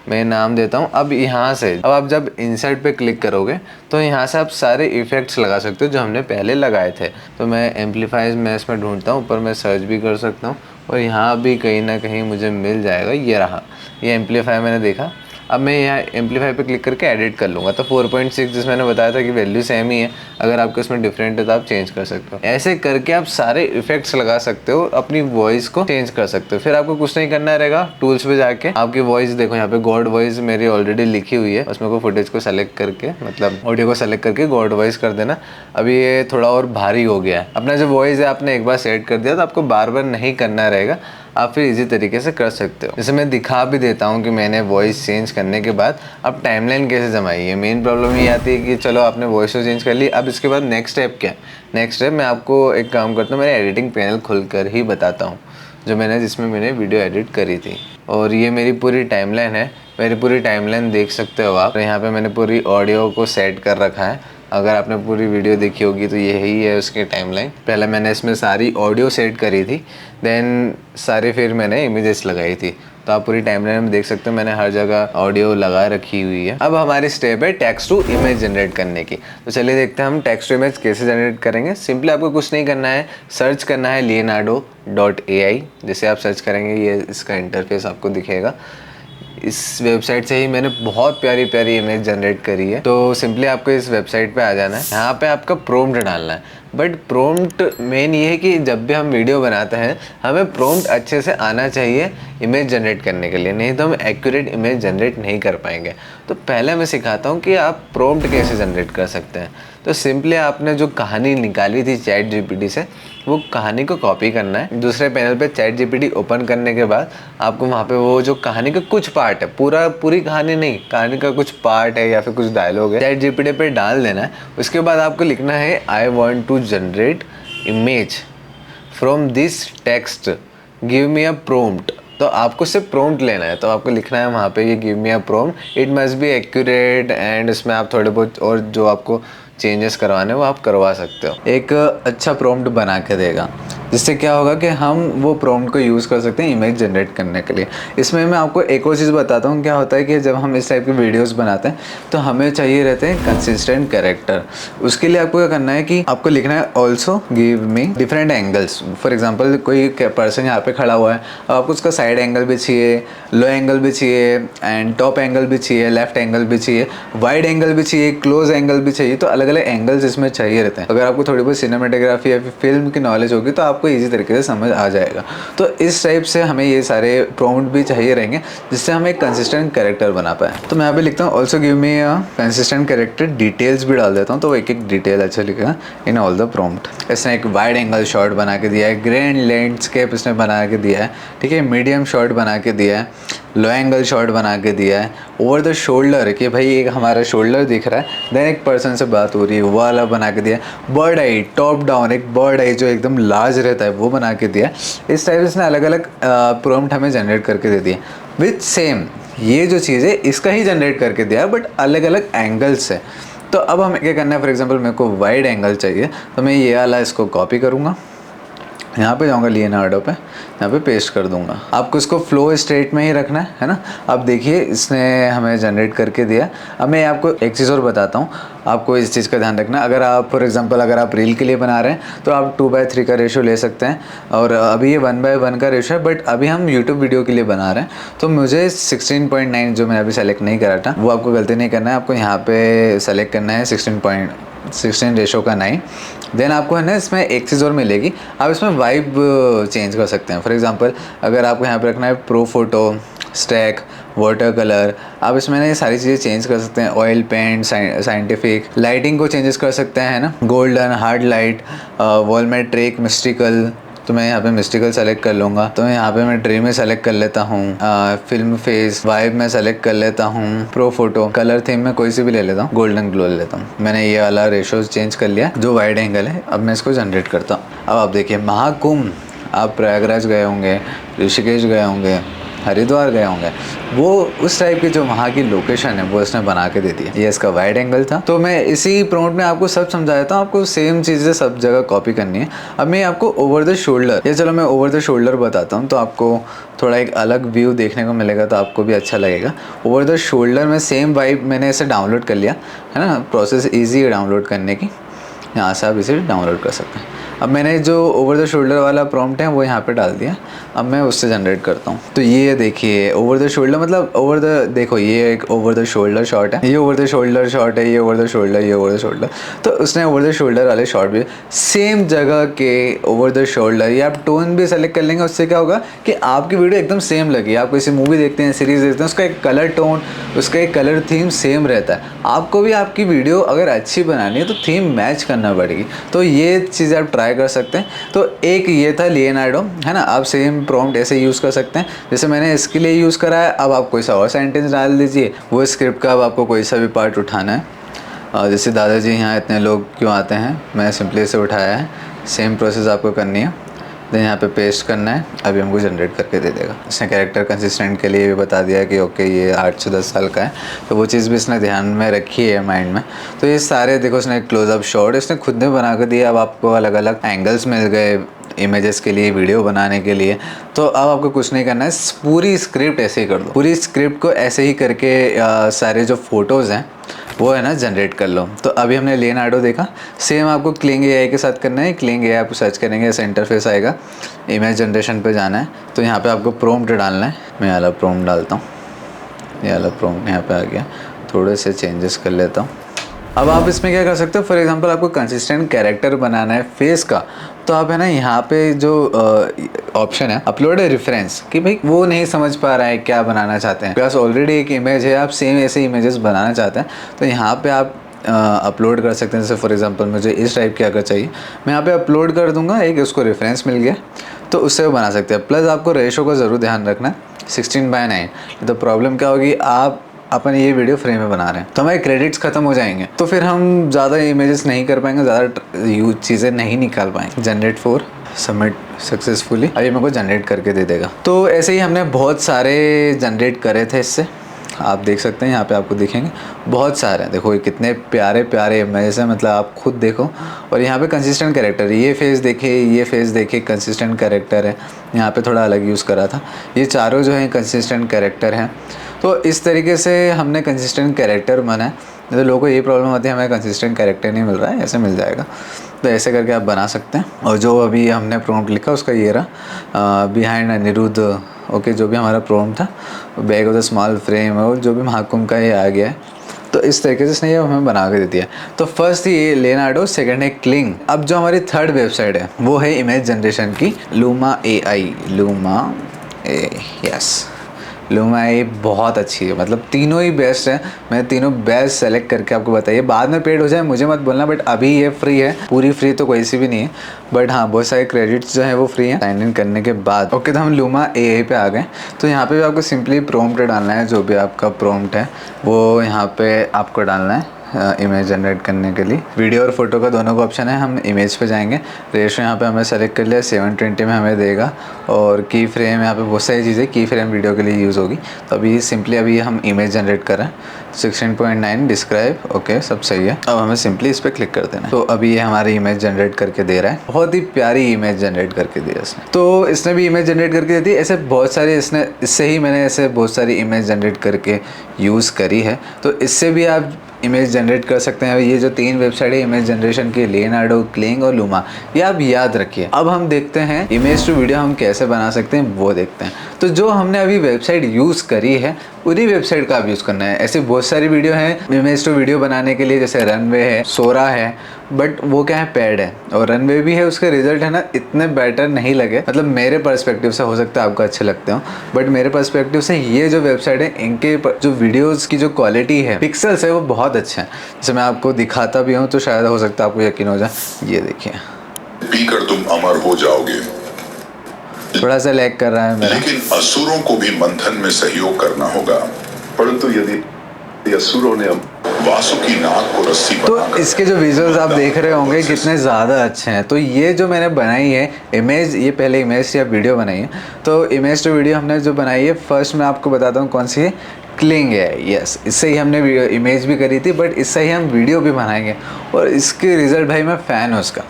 मैं नाम देता हूँ। अब यहाँ से अब आप जब इंसर्ट पे क्लिक करोगे तो यहाँ से आप सारे इफेक्ट्स लगा सकते हो जो हमने पहले लगाए थे। तो मैं एम्पलीफायर में इसमें ढूंढता हूँ, ऊपर मैं सर्च भी कर सकता हूँ और यहाँ भी कहीं ना कहीं मुझे मिल जाएगा। ये रहा, ये एम्पलीफायर मैंने देखा। अब मैं यहाँ एम्पलीफायर पे क्लिक करके एडिट कर लूँगा। तो 4.6 जिस मैंने बताया था कि वैल्यू सेम ही है, अगर आपको इसमें डिफरेंट है तो आप चेंज कर सकते हो। ऐसे करके आप सारे इफेक्ट्स लगा सकते हो, अपनी वॉइस को चेंज कर सकते हो। फिर आपको कुछ नहीं करना रहेगा, टूल्स पे जाके आपकी वॉइस देखो, यहाँ पे गॉड वॉइस मेरी ऑलरेडी लिखी हुई है। उसमें को फुटेज को सेलेक्ट करके, मतलब ऑडियो को सेलेक्ट करके गॉड वॉइस कर देना। अभी ये थोड़ा और भारी हो गया है। अपना जो वॉइस है आपने एक बार सेट कर दिया तो आपको बार बार नहीं करना रहेगा, आप फिर इजी तरीके से कर सकते हो। जैसे मैं दिखा भी देता हूँ कि मैंने वॉइस चेंज करने के बाद अब टाइमलाइन कैसे जमाई है। मेन प्रॉब्लम ये आती है कि चलो आपने वॉइस तो चेंज कर ली, अब इसके बाद नेक्स्ट स्टेप क्या है। नेक्स्ट स्टेप मैं आपको एक काम करता हूँ, मेरे एडिटिंग पैनल खुल कर ही बताता हूँ जिसमें मैंने वीडियो एडिट करी थी। और ये मेरी पूरी टाइमलाइन है, मेरी पूरी टाइमलाइन देख सकते हो आप। यहाँ पे मैंने पूरी ऑडियो को सेट कर रखा है। अगर आपने पूरी वीडियो देखी होगी तो यही है उसकी टाइमलाइन। पहले मैंने इसमें सारी ऑडियो सेट करी थी, देन सारी फिर मैंने इमेजेस लगाई थी। तो आप पूरी टाइमलाइन में देख सकते हो मैंने हर जगह ऑडियो लगा रखी हुई है। अब हमारी स्टेप है टेक्स्ट टू इमेज जनरेट करने की। तो चलिए देखते हैं हम टेक्स्ट टू इमेज कैसे जनरेट करेंगे। सिंपली आपको कुछ नहीं करना है, सर्च करना है leonardo.ai। जैसे आप सर्च करेंगे ये इसका इंटरफेस आपको दिखेगा। इस वेबसाइट से ही मैंने बहुत प्यारी प्यारी इमेज जनरेट करी है। तो सिंपली आपको इस वेबसाइट पे आ जाना है। यहाँ पे आपका प्रॉम्प्ट डालना है, बट प्रॉम्प्ट मेन ये है कि जब भी हम वीडियो बनाते हैं हमें प्रॉम्प्ट अच्छे से आना चाहिए इमेज जनरेट करने के लिए, नहीं तो हम एक्यूरेट इमेज जनरेट नहीं कर पाएंगे। तो पहले मैं सिखाता हूँ कि आप प्रॉम्प्ट कैसे जनरेट कर सकते हैं। तो सिंपली आपने जो कहानी निकाली थी चैट जीपीटी से, वो कहानी को कॉपी करना है। दूसरे पैनल पे चैट जीपीटी ओपन करने के बाद आपको वहाँ पे वो जो कहानी का कुछ पार्ट है, पूरी कहानी नहीं, कहानी का कुछ पार्ट है या फिर कुछ डायलॉग है, चैट जीपीटी पे डाल देना है। उसके बाद आपको लिखना है I want to generate image from this text, give me a prompt. तो आपको सिर्फ प्रॉम्प्ट लेना है, तो आपको लिखना है वहाँ पे ये give me a prompt, it must be accurate and इसमें आप थोड़े बहुत और जो आपको चेंजेस करवाने वो आप करवा सकते हो। एक अच्छा प्रॉम्प्ट बना के देगा, जिससे क्या होगा कि हम वो प्रॉम्प्ट को यूज़ कर सकते हैं इमेज जनरेट करने के लिए। इसमें मैं आपको एक और चीज़ बताता हूँ। क्या होता है कि जब हम इस टाइप की वीडियोस बनाते हैं तो हमें चाहिए रहते हैं कंसिस्टेंट कैरेक्टर। उसके लिए आपको क्या करना है कि आपको लिखना है also give me different angles. For example कोई पर्सन यहाँ पे खड़ा हुआ है, अब आपको उसका साइड एंगल भी चाहिए, लो एंगल भी चाहिए एंड टॉप एंगल भी चाहिए, लेफ्ट एंगल भी चाहिए, वाइड एंगल भी चाहिए, क्लोज एंगल भी चाहिए। तो अलग अलग एंगल्स इसमें चाहिए रहते हैं। अगर आपको थोड़ी बहुत सिनेमेटोग्राफी या फिर फिल्म की नॉलेज होगी तो आप आपको ईजी तरीके से समझ आ जाएगा। तो इस टाइप से हमें ये सारे प्रॉम्प्ट भी चाहिए रहेंगे जिससे हम एक कंसिस्टेंट कैरेक्टर बना पाए। तो मैं यहाँ पे लिखता हूँ also give me a consistent character, details भी डाल देता हूँ, तो वो एक एक डिटेल अच्छा लिखेगा इन ऑल द प्रॉम्प्ट। इसने एक वाइड एंगल शॉट बना के दिया है, ग्रैंड लैंडस्केप इसने बना के दिया है, ठीक है, मीडियम शॉट बना के दिया है, लो एंगल शॉट बना के दिया है, ओवर द शोल्डर कि भाई एक हमारा शोल्डर दिख रहा है, देन एक पर्सन से बात हो रही है वो वाला बना के दिया है, बर्ड आई टॉप डाउन, एक बर्ड आई जो एकदम लार्ज रहता है वो बना के दिया है। इस टाइप से इसने अलग अलग प्रॉम्प्ट हमें जनरेट करके दे दिए विथ सेम ये जो चीज़ है इसका ही जनरेट करके दिया है बट अलग अलग एंगल्स है। तो अब हमें क्या करना है, फॉर एग्जांपल मेरे को वाइड एंगल चाहिए तो मैं ये वाला इसको कॉपी करूँगा, यहाँ पे जाऊँगा लियोनार्डो पे, यहाँ पे पेस्ट कर दूँगा। आपको इसको फ्लो स्टेट में ही रखना है ना। अब देखिए इसने हमें जनरेट करके दिया। अब मैं आपको एक चीज़ और बताता हूँ, आपको इस चीज़ का ध्यान रखना। अगर आप फॉर एग्जांपल अगर आप रील के लिए बना रहे हैं तो आप 2/3 का रेशो ले सकते हैं, और अभी ये 1/1 का रेशो है, बट अभी हम यूट्यूब वीडियो के लिए बना रहे हैं तो मुझे 16.9 जो मैंने अभी सेलेक्ट नहीं करा था वो आपको गलती नहीं करना है। आपको यहाँ पे सेलेक्ट करना है 16 रेशो का 9। देन आपको है ना इसमें एक चीज़ और मिलेगी, आप इसमें वाइब चेंज कर सकते हैं। फॉर एग्जांपल अगर आपको यहाँ पे रखना है pro photo, stack, water colour, आप इसमें ना ये सारी चीज़ें चेंज कर सकते हैं। ऑयल पेंट, साइंटिफिक, लाइटिंग को चेंजेस कर सकते हैं, है ना, golden, hard light, volumetric, mystical. तो मैं यहाँ पे मिस्टिकल सेलेक्ट कर लूँगा, तो मैं यहाँ पे मैं ड्रीम में सेलेक्ट कर लेता हूँ, फिल्म फेस, वाइब में सेलेक्ट कर लेता हूँ, प्रो फोटो, कलर थीम में कोई सी भी ले लेता हूँ, गोल्डन ग्लो ले लेता हूँ। मैंने ये वाला रेशो चेंज कर लिया जो वाइड एंगल है। अब मैं इसको जनरेट करता हूँ। अब आप देखिए महाकुंभ, आप प्रयागराज गए होंगे, ऋषिकेश गए होंगे, हरिद्वार गए होंगे, वो उस टाइप की जो वहाँ की लोकेशन है वो इसने बना के दे दी है। ये इसका वाइड एंगल था। तो मैं इसी प्रॉम्प्ट में आपको सब समझा देता हूँ, आपको सेम चीज़ें सब जगह कॉपी करनी है। अब मैं आपको ओवर द शोल्डर, ये चलो मैं ओवर द शोल्डर बताता हूँ तो आपको थोड़ा एक अलग व्यू देखने को मिलेगा, तो आपको भी अच्छा लगेगा। ओवर द शोल्डर में सेम वाइब मैंने इसे डाउनलोड कर लिया है ना, प्रोसेस ईजी है डाउनलोड करने की, यहाँ से आप इसे डाउनलोड कर सकते हैं। अब मैंने जो ओवर द शोल्डर वाला प्रॉम्प्ट है वो यहाँ पे डाल दिया। अब मैं उससे जनरेट करता हूँ। तो ये देखिए ओवर द शोल्डर मतलब ओवर द, देखो ये एक ओवर द शोल्डर शॉट है, ये ओवर द शोल्डर शॉट है, ये ओवर द शोल्डर, ये ओवर द शोल्डर। तो उसने ओवर द शोल्डर वाले शॉट भी सेम जगह के ओवर द शोल्डर, ये आप टोन भी सेलेक्ट कर लेंगे, उससे क्या होगा कि आपकी वीडियो एकदम सेम लगी। आप किसी मूवी देखते हैं, सीरीज देखते हैं, उसका एक कलर टोन, उसका एक कलर थीम सेम रहता है। आपको भी आपकी वीडियो अगर अच्छी बनानी है तो थीम मैच करना पड़ेगी। तो ये चीज़ें आप ट्राई कर सकते हैं। तो एक ये था लियोनार्डो, है ना, आप सेम प्रॉम्प्ट ऐसे यूज़ कर सकते हैं जैसे मैंने इसके लिए यूज़ करा है। अब आप कोई सा और सेंटेंस डाल दीजिए, वो स्क्रिप्ट का अब आपको कोई सा भी पार्ट उठाना है। जैसे दादाजी यहाँ इतने लोग क्यों आते हैं, मैं सिंपली इसे उठाया है। सेम प्रोसेस आपको करनी है, देन यहाँ पे पेस्ट करना है। अभी हमको जनरेट करके दे देगा। इसने कैरेक्टर कंसिस्टेंट के लिए भी बता दिया कि ओके ये 8 से 10 साल का है, तो वो चीज़ भी इसने ध्यान में रखी है माइंड में। तो ये सारे देखो इसने क्लोजअप शॉट इसने खुद ने बना कर दिया। अब आपको अलग अलग एंगल्स मिल गए इमेजेस के लिए, वीडियो बनाने के लिए। तो अब आपको कुछ नहीं करना है, पूरी स्क्रिप्ट ऐसे ही कर दो। पूरी स्क्रिप्ट को ऐसे ही करके सारे जो फोटोज़ हैं वो है ना जनरेट कर लो। तो अभी हमने लियोनार्डो देखा, सेम आपको क्लिंग एआई के साथ करना है। क्लिंग एआई आप सर्च करेंगे, ऐसा इंटरफेस आएगा, इमेज जनरेशन पे जाना है। तो यहाँ पे आपको प्रॉम्प्ट डालना है। मैं ये वाला प्रॉम्प्ट डालता हूँ, ये वाला प्रॉम्प्ट यहाँ पे आ गया। थोड़े से चेंजेस कर लेता हूँ। अब आप इसमें क्या कर सकते हो, फॉर एग्जांपल आपको कंसिस्टेंट कैरेक्टर बनाना है फेस का, तो आप है ना यहाँ पे जो ऑप्शन है अपलोड ए रेफरेंस, कि भाई वो नहीं समझ पा रहा है क्या बनाना चाहते हैं, प्लस ऑलरेडी एक इमेज है, आप सेम ऐसे इमेजेस बनाना चाहते हैं, तो यहाँ पे आप अपलोड कर सकते हैं। जैसे फॉर एग्जांपल मुझे इस टाइप की अगर चाहिए, मैं यहाँ पे अपलोड कर दूंगा, एक उसको रेफरेंस मिल गया, तो उससे वो बना सकते हैं। प्लस आपको रेशो का ज़रूर ध्यान रखना है, 16:9। तो प्रॉब्लम क्या होगी, आप अपन ये वीडियो फ्रेम में बना रहे हैं तो हमारे क्रेडिट्स खत्म हो जाएंगे, तो फिर हम ज़्यादा इमेजेस नहीं कर पाएंगे, ज़्यादा चीज़ें नहीं निकाल पाएंगे। जनरेट फॉर सबमिट सक्सेसफुली, अभी मेरे को जनरेट करके दे देगा। तो ऐसे ही हमने बहुत सारे जनरेट करे थे इससे, आप देख सकते हैं यहाँ पे आपको दिखेंगे बहुत सारे। देखो ये कितने प्यारे प्यारे इमेजेस हैं, मतलब आप खुद देखो। और यहाँ पे कंसिस्टेंट कैरेक्टर, ये फेस देखे, ये फेस देखे, कंसिस्टेंट कैरेक्टर है। यहाँ पे थोड़ा अलग यूज़ करा था, ये चारों जो है कंसिस्टेंट कैरेक्टर हैं। तो इस तरीके से हमने कंसिस्टेंट कैरेक्टर बनाया। तो लोगों को ये प्रॉब्लम होती है हमें कंसिस्टेंट कैरेक्टर नहीं मिल रहा है, ऐसे मिल जाएगा। तो ऐसे करके आप बना सकते हैं। और जो अभी हमने प्रॉम्प्ट लिखा उसका ये रहा, बिहाइंड अनिरुद्ध, ओके, जो भी हमारा प्रॉम्प्ट था, back of the small frame, और जो भी महाकुंभ का ये आ गया है, तो इस तरीके से इसने ये हमें बना के देती है। तो फर्स्ट ये लेनार्डो, सेकंड है क्लिंग। अब जो हमारी थर्ड वेबसाइट है वो है इमेज जनरेशन की लूमा AI। लूमा AI बहुत अच्छी है, मतलब तीनों ही बेस्ट है। मैं तीनों बेस्ट सेलेक्ट करके आपको बताइए, बाद में पेड हो जाए मुझे मत बोलना, बट अभी ये फ्री है। पूरी फ्री तो कोई सी भी नहीं है, बट हाँ बहुत सारे क्रेडिट्स जो है वो फ्री हैं साइन इन करने के बाद। ओके, तो हम लूमा AI पे आ गए। तो यहाँ पे भी आपको सिंपली प्रॉम्प्ट डालना है, जो भी आपका प्रॉम्प्ट है वो यहाँ पे आपको डालना है इमेज जनरेट करने के लिए। वीडियो और फोटो का दोनों का ऑप्शन है। हम इमेज पे जाएंगे, रेशो यहाँ पे हमें सेलेक्ट कर लिया, 720 में हमें देगा। और की फ्रेम, यहाँ पे बहुत सारी चीज़ें की फ्रेम वीडियो के लिए यूज़ होगी। तो अभी सिंपली अभी हम इमेज जनरेट कर रहे हैं, 16.9 डिस्क्राइब। ओके, सब सही है। अब हमें सिंपली इस पर क्लिक कर देना है। तो अभी ये हमारी इमेज जनरेट करके दे रहा है, बहुत ही प्यारी इमेज जनरेट करके दी है इसने। तो इसने भी इमेज जनरेट करके दी। ऐसे बहुत सारी इससे ही मैंने ऐसे बहुत सारी इमेज जनरेट करके यूज़ करी है। तो इससे भी आप इमेज जनरेट कर सकते हैं। ये जो 3 वेबसाइट है इमेज जनरेशन की, लेनार्डो, क्लिंग और लूमा, ये आप याद रखिए। अब हम देखते हैं इमेज टू वीडियो हम कैसे बना सकते हैं, वो देखते हैं। तो जो हमने अभी वेबसाइट यूज़ करी है उन्हीं वेबसाइट का आप यूज़ करना है। ऐसे बहुत सारी वीडियो हैं इमेज टू वीडियो बनाने के लिए, जैसे रनवे है, सोरा है, बट वो क्या है, पेड है। और रनवे भी है, उसके रिजल्ट है ना इतने बेटर नहीं लगे, मतलब मेरे पर्सपेक्टिव से। हो सकता है आपको अच्छे लगते हो, बट मेरे पर्सपेक्टिव से ये जो वेबसाइट है इनके जो वीडियोज़ की जो क्वालिटी है, पिक्सल्स है, वो बहुत अच्छे हैं। जैसे मैं आपको दिखाता भी हूँ तो शायद हो सकता है आपको यकीन हो जाए। ये देखिए, पीकर तुम अमर हो जाओगे। थोड़ा सा लैग कर रहा है मेरा। लेकिन असुरों को भी मंथन में सहयोग करना होगा। परंतु यदि असुरों ने वासुकी नाग को रस्सी तो बनाकर इसके जो विजुअल्स आप देख रहे होंगे कितने ज़्यादा अच्छे हैं। तो ये जो मैंने बनाई है इमेज, ये पहले इमेज या वीडियो बनाई है। तो इमेज टू वीडियो हमने जो बनाई है, फर्स्ट मैं आपको बताता हूँ कौन सी है, क्लिंग है। यस, इससे ही हमने इमेज भी करी थी, बट इससे ही हम वीडियो भी बनाएंगे। और इसके रिज़ल्ट भाई मैं फ़ैन हूँ उसका,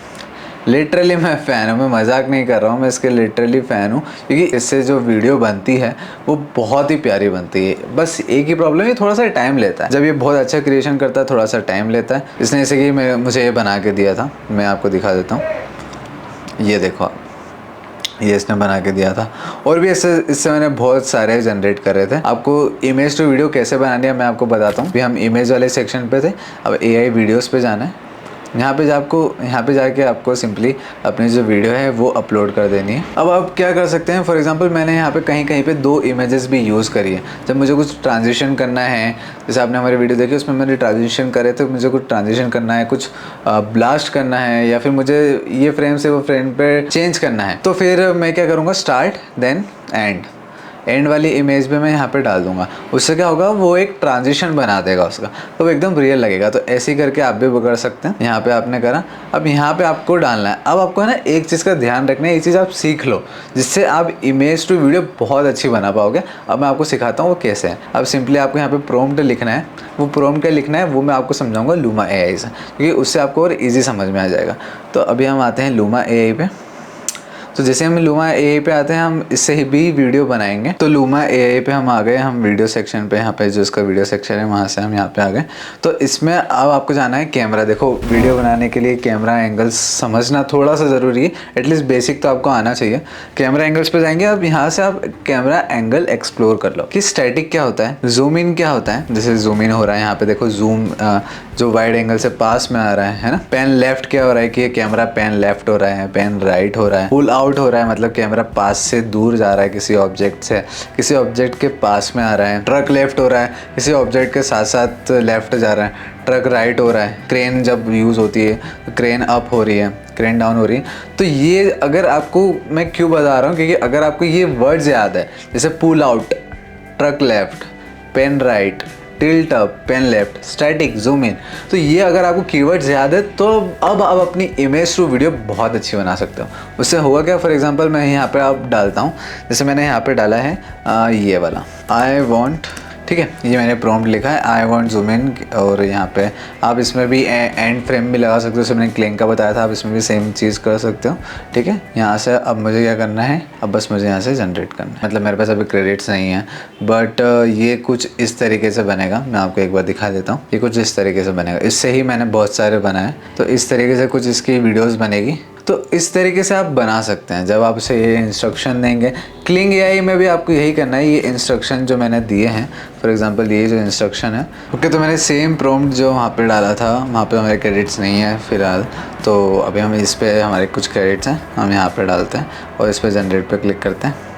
लिटरली मैं फ़ैन हूँ, मैं मजाक नहीं कर रहा हूँ, मैं इसके लिटरली फ़ैन हूँ। क्योंकि इससे जो वीडियो बनती है वो बहुत ही प्यारी बनती है। बस एक ही प्रॉब्लम है, थोड़ा सा टाइम लेता है। जब ये बहुत अच्छा क्रिएशन करता है थोड़ा सा टाइम लेता है। इसने जैसे कि मुझे ये बना के दिया था, मैं आपको दिखा देता हूँ। ये देखो, ये इसने बना के दिया था। और भी इससे मैंने बहुत सारे जनरेट कर रहे थे। आपको इमेज टू वीडियो कैसे बनानी है मैं आपको बताता हूँ। अभी हम इमेज वाले सेक्शन पे थे, अब AI वीडियोस पे जाना है। यहाँ पे जाके आपको सिंपली अपनी जो वीडियो है वो अपलोड कर देनी है। अब आप क्या कर सकते हैं, फॉर एग्जांपल मैंने यहाँ पे कहीं पे 2 इमेजेस भी यूज़ करी है। जब मुझे कुछ ट्रांजिशन करना है, जैसे आपने हमारी वीडियो देखी उसमें मैंने ट्रांजिशन करे, तो मुझे कुछ ट्रांजिशन करना है, कुछ ब्लास्ट करना है, या फिर मुझे ये फ्रेम से वो फ्रेम पर चेंज करना है, तो फिर मैं क्या करूँगा, स्टार्ट देन एंड वाली इमेज में मैं यहाँ पे डाल दूंगा। उससे क्या होगा, वो एक ट्रांजिशन बना देगा उसका, तो वो एकदम रियल लगेगा। तो ऐसे ही करके आप भी कर सकते हैं। यहाँ पे आपने करा, अब यहाँ पे आपको डालना है। अब आपको है ना एक चीज़ का ध्यान रखना है, ये चीज़ आप सीख लो, जिससे आप इमेज टू वीडियो बहुत अच्छी बना पाओगे। अब मैं आपको सिखाता हूँ वो कैसे है। अब सिंपली आपको यहाँ पे प्रॉम्प्ट लिखना है। वो प्रॉम्प्ट क्या लिखना है वो मैं आपको समझाऊँगा लूमा AI से, क्योंकि उससे आपको और ईजी समझ में आ जाएगा। तो अभी हम आते हैं लूमा AI पे। तो जैसे हम लूमा AI पे आते हैं, हम इससे ही भी वीडियो बनाएंगे। तो लूमा AI पे हम आ गए, हम वीडियो सेक्शन पे, यहाँ पे जो इसका वीडियो सेक्शन है वहाँ से हम यहाँ पे आ गए। तो इसमें अब आपको जाना है कैमरा। देखो, वीडियो बनाने के लिए कैमरा एंगल्स समझना थोड़ा सा ज़रूरी है, एटलीस्ट बेसिक तो आपको आना चाहिए। कैमरा एंगल्स पे जाएंगे, अब यहाँ से आप कैमरा एंगल एक्सप्लोर कर लो कि स्टैटिक क्या होता है, जूम इन क्या होता है। जैसे जूम इन हो रहा है, यहाँ पे देखो जूम जो वाइड एंगल से पास में आ रहा है ना। पैन लेफ्ट क्या हो रहा है कि कैमरा पैन लेफ्ट हो रहा है, पैन राइट हो रहा है। पुल आउट हो रहा है, मतलब कैमरा पास से दूर जा रहा है किसी ऑब्जेक्ट से, किसी ऑब्जेक्ट के पास में आ रहा है। ट्रक लेफ्ट हो रहा है, किसी ऑब्जेक्ट के साथ साथ लेफ्ट जा रहा है। ट्रक राइट हो रहा है। क्रेन जब यूज़ होती है तो क्रेन अप हो रही है, क्रेन डाउन हो रही है। तो ये अगर आपको, मैं क्यों बता रहा हूँ, क्योंकि अगर आपको ये वर्ड्स याद है, जैसे pull out, truck left, pan right, tilt up, pan left, static, zoom in, तो ये अगर आपको कीवर्ड्स याद है तो अब आप अपनी इमेज टू वीडियो बहुत अच्छी बना सकते हो। उससे होगा क्या, फॉर एग्जांपल मैं यहाँ पे आप डालता हूँ, जैसे मैंने यहाँ पे डाला है ये वाला आई वांट, ठीक है, ये मैंने प्रॉम्प्ट लिखा है आई वांट जूम इन। और यहाँ पे आप इसमें भी एंड फ्रेम भी लगा सकते हो, जैसे मैंने क्लिंग का बताया था, आप इसमें भी सेम चीज़ कर सकते हो। ठीक है, यहाँ से अब मुझे क्या करना है, अब बस मुझे यहाँ से जनरेट करना है। मतलब मेरे पास अभी क्रेडिट्स नहीं है, बट ये कुछ इस तरीके से बनेगा। मैं आपको एक बार दिखा देता हूँ, ये कुछ इस तरीके से बनेगा। इससे ही मैंने बहुत सारे बनाए, तो इस तरीके से कुछ इसकी वीडियोज़ बनेगी। तो इस तरीके से आप बना सकते हैं जब आप उसे ये इंस्ट्रक्शन देंगे। क्लिंग एआई में भी आपको यही करना है, ये इंस्ट्रक्शन जो मैंने दिए हैं, फॉर एग्जांपल ये जो इंस्ट्रक्शन है, ओके। तो मैंने सेम प्रॉम्प्ट जो वहाँ पे डाला था, वहाँ पे हमारे क्रेडिट्स नहीं है फ़िलहाल, तो अभी हम इस पे हमारे कुछ क्रेडिट्स हैं, हम यहाँ पे डालते हैं और इस पे जनरेट पे क्लिक करते हैं।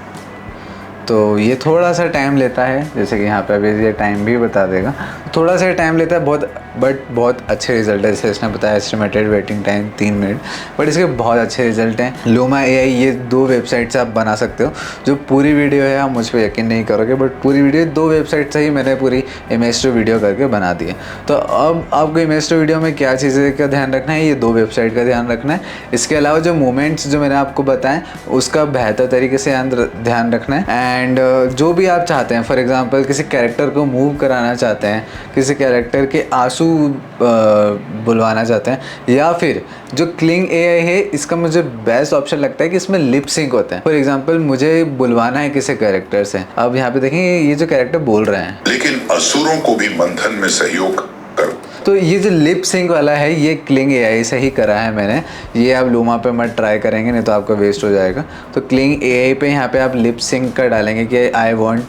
तो ये थोड़ा सा टाइम लेता है, जैसे कि यहाँ पे अभी ये टाइम भी बता देगा, थोड़ा सा टाइम लेता है बहुत, बट बहुत अच्छे रिजल्ट है। जैसे इसने बताया estimated waiting time 3 minute, but इसके बहुत अच्छे रिजल्ट हैं। लूमा एआई, ये 2 वेबसाइट से आप बना सकते हो। जो पूरी वीडियो है आप मुझ पर यकीन नहीं करोगे, बट पूरी वीडियो 2 वेबसाइट से ही मैंने पूरी इमेज टू वीडियो करके बना दी है। तो अब आपको इमेज टू वीडियो में क्या चीज़ें का ध्यान रखना है, ये 2 वेबसाइट का ध्यान रखना है। इसके अलावा जो मूवमेंट्स जो मैंने आपको बताएं उसका बेहतर तरीके से ध्यान रखना है। एंड जो भी आप चाहते हैं, फॉर एग्जांपल किसी कैरेक्टर को मूव कराना चाहते हैं, किसी कैरेक्टर के आंसू बुलवाना चाहते हैं, या फिर जो क्लिंग एआई है इसका मुझे बेस्ट ऑप्शन लगता है कि इसमें लिप सिंक होता है। फॉर एग्जांपल मुझे बुलवाना है किसी कैरेक्टर से, अब यहाँ पे देखेंगे ये जो कैरेक्टर बोल रहे हैं, लेकिन असुरों को भी मंथन में सहयोग कर। तो ये जो लिप सिंक वाला है ये क्लिंग एआई से ही करा है मैंने। ये आप लूमा पे मत ट्राई करेंगे, नहीं तो आपका वेस्ट हो जाएगा। तो क्लिंग एआई पे यहाँ पे आप लिप सिंक का डालेंगे कि आई वांट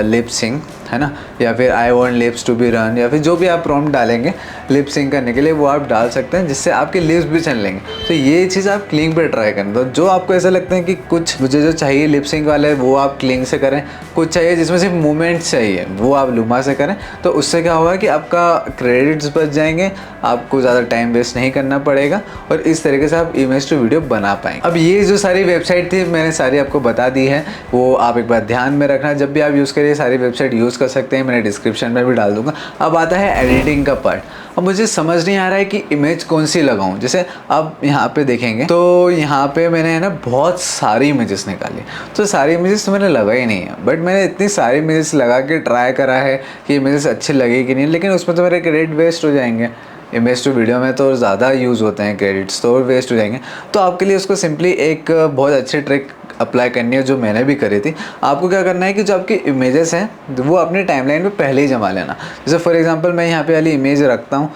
लिप सिंक, है ना, या फिर I want lips to be run, या फिर जो भी आप प्रॉम्प्ट डालेंगे लिप सिंक करने के लिए वो आप डाल सकते हैं, जिससे आपके लिप्स भी चल लेंगे। तो ये चीज़ आप क्लिंग पे ट्राई करें। तो जो आपको ऐसा लगता है कि कुछ मुझे जो चाहिए लिप सिंक वाले वो आप क्लिंग से करें, कुछ चाहिए जिसमें सिर्फ मूवमेंट्स चाहिए वो आप लूमा से करें। तो उससे क्या होगा कि आपका क्रेडिट्स बच जाएंगे, आपको ज़्यादा टाइम वेस्ट नहीं करना पड़ेगा और इस तरीके से आप इमेज टू वीडियो बना पाएंगे। अब ये जो सारी वेबसाइट थी मैंने सारी आपको बता दी है, वो आप एक बार ध्यान में रखना। जब भी आप यूज़ करिए सारी वेबसाइट यूज़ कर सकते हैं, मैंने डिस्क्रिप्शन में भी डाल दूंगा। अब आता है एडिटिंग का पार्ट। अब मुझे समझ नहीं आ रहा है कि इमेज कौन सी लगाऊं। जैसे आप यहाँ पे देखेंगे तो यहाँ पे मैंने ना बहुत सारी इमेजेस निकाली, तो सारी इमेजेस तो मैंने लगा ही नहीं है, बट मैंने इतनी सारी इमेजेस लगा के ट्राई करा है कि इमेजेस अच्छी लगी कि नहीं, लेकिन उसमें तो मेरे क्रेडिट वेस्ट हो जाएंगे। इमेज टू वीडियो में तो ज़्यादा यूज़ होते हैं क्रेडिट्स, तो वेस्ट हो जाएंगे। तो आपके लिए उसको सिंपली एक बहुत अच्छी ट्रिक अप्लाई करनी है जो मैंने भी करी थी। आपको क्या करना है कि जो आपकी इमेजेस हैं वो अपने टाइमलाइन पे पहले ही जमा लेना। जैसे फॉर एग्जांपल मैं यहाँ पे वाली इमेज रखता हूँ,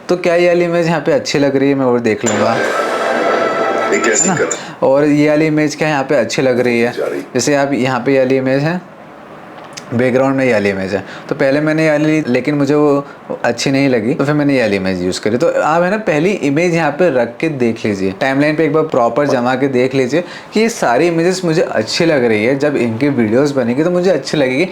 तो क्या ये वाली इमेज यहाँ पे अच्छी लग रही है, मैं और देख लूँगा, है ना। और ये वाली इमेज क्या यहाँ पे अच्छी लग रही है, जैसे आप यहाँ पे ये वाली इमेज है, बैकग्राउंड में ये वाली इमेज है, तो पहले मैंने ये वाली, लेकिन मुझे वो अच्छी नहीं लगी तो फिर मैंने ये वाली इमेज यूज़ करी। तो आप है ना पहली इमेज यहाँ पे रख के देख लीजिए, टाइमलाइन पे एक बार प्रॉपर जमा के देख लीजिए कि ये सारी इमेजेस मुझे अच्छी लग रही है। जब इनकी वीडियोस बनेगी तो मुझे अच्छी लगेगी,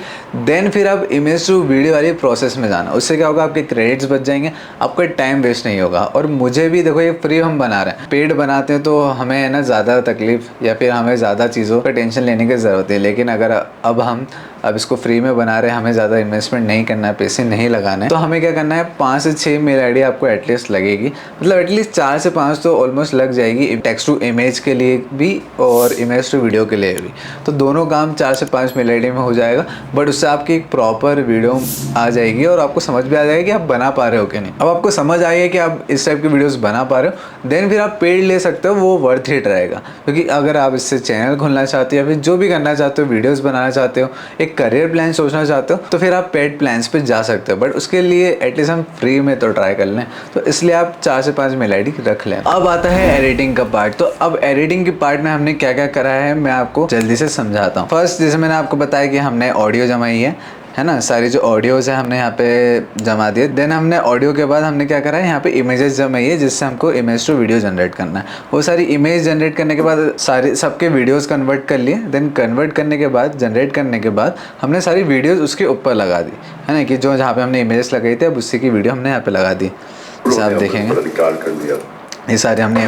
देन फिर आप इमेज टू वीडियो वाली प्रोसेस में जाना। उससे क्या होगा, आपके क्रेडिट्स बच जाएंगे, आपका टाइम वेस्ट नहीं होगा। और मुझे भी देखो ये फ्री हम बना रहे हैं, पेड बनाते हैं तो हमें है ना ज़्यादा तकलीफ या फिर हमें ज़्यादा चीज़ों का टेंशन लेने की ज़रूरत है। लेकिन अगर अब इसको फ्री में बना रहे हैं, हमें ज़्यादा इन्वेस्टमेंट नहीं करना है, पैसे नहीं लगाना है, तो हमें क्या करना है 5 से 6 मेल आईडी आपको एटलीस्ट लगेगी, मतलब एटलीस्ट 4 से 5 तो ऑलमोस्ट लग जाएगी, टेक्स्ट टू इमेज के लिए भी और इमेज टू वीडियो के लिए भी। तो दोनों काम 4 से 5 मेल आईडी में हो जाएगा, बट उससे आपकी एक प्रॉपर वीडियो आ जाएगी और आपको समझ भी आ जाएगा कि आप बना पा रहे हो कि नहीं। अब आपको समझ आ गया कि आप इस टाइप की वीडियोस बना पा रहे हो, देन फिर आप पेड ले सकते हो, वो वर्थ इट रहेगा। क्योंकि अगर आप इससे चैनल खोलना चाहते हो या फिर जो भी करना चाहते हो, वीडियोज़ बनाना चाहते हो, एक करियर प्लान सोचना चाहते हो, तो फिर आप पेड प्लान्स पे जा सकते हो, बट उसके लिए एटलीस्ट हम फ्री में तो ट्राई कर लें। तो इसलिए आप 4 से 5 मेल आईडी रख लें। अब आता है एडिटिंग का पार्ट। तो अब एडिटिंग के पार्ट में हमने क्या क्या करा है मैं आपको जल्दी से समझाता हूँ। फर्स्ट जैसे मैंने आपको बताया कि हमने ऑडियो जमाई है ना, सारी जो ऑडियोज़ है हमने यहाँ पे जमा दिए। देन हमने ऑडियो के बाद हमने क्या करा है, यहाँ पे इमेजेस जमाई है जिससे हमको इमेज टू वीडियो जनरेट करना है। वो सारी इमेज जनरेट करने के बाद सारे सबके वीडियोस कन्वर्ट कर लिए। देन कन्वर्ट करने के बाद, जनरेट करने के बाद हमने सारी वीडियोस उसके ऊपर लगा दी, है ना, कि जो जहाँ पे हमने इमेजेस लगाई थी अब उसी की वीडियो हमने यहाँ पे लगा दी। जैसे आप देखेंगे ये सारे हमने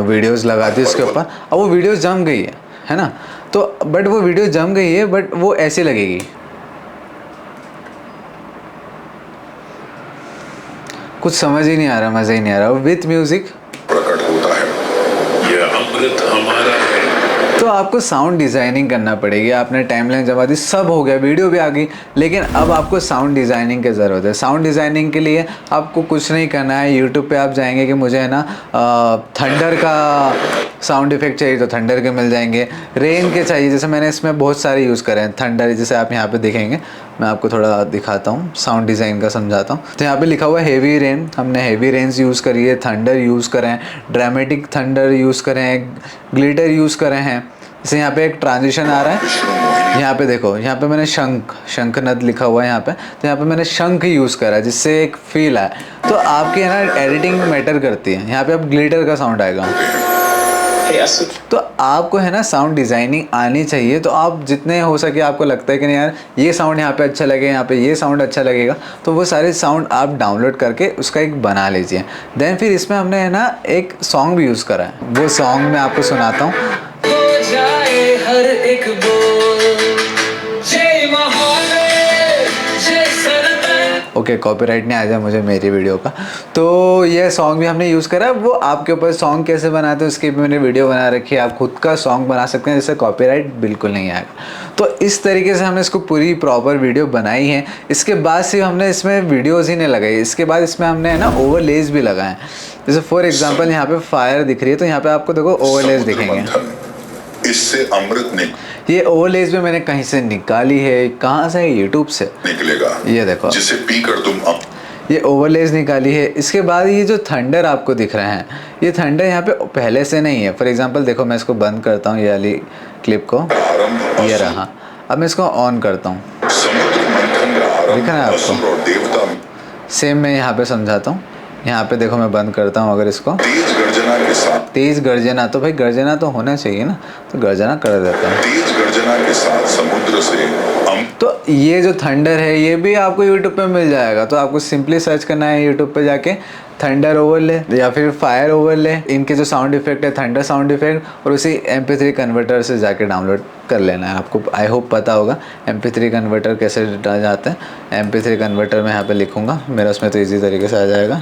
वीडियोज़ लगा दी उसके ऊपर। अब वो वीडियो जम गई है ना, तो बट वो वीडियो जम गई है, बट वो ऐसे लगेगी, कुछ समझ ही नहीं आ रहा, मज़ा ही नहीं आ रहा। विथ म्यूजिक प्रकट होता है, यह अमृत हमारा है। तो आपको साउंड डिज़ाइनिंग करना पड़ेगी। आपने टाइमलाइन जमा दी, सब हो गया, वीडियो भी आ गई, लेकिन अब आपको साउंड डिज़ाइनिंग की ज़रूरत है। साउंड डिज़ाइनिंग के लिए आपको कुछ नहीं करना है, यूट्यूब पे आप जाएंगे कि मुझे है ना थंडर का साउंड इफेक्ट चाहिए तो थंडर के मिल जाएंगे, रेन के चाहिए, जैसे मैंने इसमें बहुत सारे यूज़ करे हैं थंडर, जैसे आप यहाँ पे देखेंगे मैं आपको थोड़ा दिखाता हूँ, साउंड डिज़ाइन का समझाता हूँ। तो यहाँ पे लिखा हुआ है हेवी रेन, हमने हेवी रेन्स यूज़ करी है, थंडर यूज़ करें हैं, ड्रामेटिक थंडर यूज़ करें हैं, ग्लिटर यूज़ करें हैं। जैसे यहाँ पे एक ट्रांजिशन आ रहा है, यहाँ पे देखो, यहाँ पे मैंने शंखनद लिखा हुआ है यहाँ पे, तो यहाँ पे मैंने शंख यूज़ करा है जिससे एक फील आए। तो आपकी है ना एडिटिंग मैटर करती है। यहाँ पे अब ग्लिटर का साउंड आएगा। तो आपको है ना साउंड डिज़ाइनिंग आनी चाहिए। तो आप जितने हो सके, आपको लगता है कि नहीं यार ये साउंड यहाँ पे अच्छा लगेगा, यहाँ पे ये साउंड अच्छा लगेगा, तो वो सारे साउंड आप डाउनलोड करके उसका एक बना लीजिए। देन फिर इसमें हमने है ना एक सॉन्ग भी यूज़ करा है, वो सॉन्ग मैं आपको सुनाता हूँ। ओके, कॉपीराइट नहीं आ जाए मुझे मेरी वीडियो का। तो ये सॉन्ग भी हमने यूज़ करा है। वो आपके ऊपर सॉन्ग कैसे बनाते हैं उसकी भी मैंने वीडियो बना रखी है। आप खुद का सॉन्ग बना सकते हैं जिससे कॉपीराइट बिल्कुल नहीं आएगा। तो इस तरीके से हमने इसको पूरी प्रॉपर वीडियो बनाई है। इसके बाद से हमने इसमें वीडियोज़ ही नहीं लगाई, इसके बाद इसमें हमने है ना ओवरलेज भी लगाए। जैसे फॉर एग्जाम्पल यहाँ पे फायर दिख रही है, तो यहाँ पे आपको देखो ओवरलेज दिखेंगे। इससे अमृत ये ओवरलेज भी मैंने कहीं से निकाली है। कहाँ से? यूट्यूब से निकलेगा। ये देखो, जिसे पीकर तुम ये ओवरलेज निकाली है। इसके बाद ये जो थंडर आपको दिख रहे हैं, ये थंडर यहाँ पे पहले से नहीं है। फॉर एग्जांपल देखो, मैं इसको बंद करता हूँ, ये वाली क्लिप को, ये रहा। अब मैं इसको ऑन करता हूँ, दिख रहा है आपको? सेम मैं यहाँ पे समझाता हूँ। यहाँ पे देखो, मैं बंद करता हूँ अगर इसको, तेज गर्जना के साथ, तेज गर्जना, तो भाई गर्जना तो होना चाहिए ना, तो गर्जना कर देता है। तेज गर्जना के साथ समुद्र से तो ये जो थंडर है ये भी आपको यूट्यूब पे मिल जाएगा। तो आपको सिंपली सर्च करना है यूट्यूब पे जाके थंडर ओवरले या फिर फायर ओवरले। इनके जो साउंड इफेक्ट है थंडर साउंड इफेक्ट, और उसी MP3 कन्वर्टर से जाके डाउनलोड कर लेना है। आपको आई होप पता होगा MP3 कन्वर्टर कैसे जाते हैं। MP3 कन्वर्टर मैं यहाँ पे लिखूँगा, मेरा उसमें तो ईजी तरीके से आ जाएगा।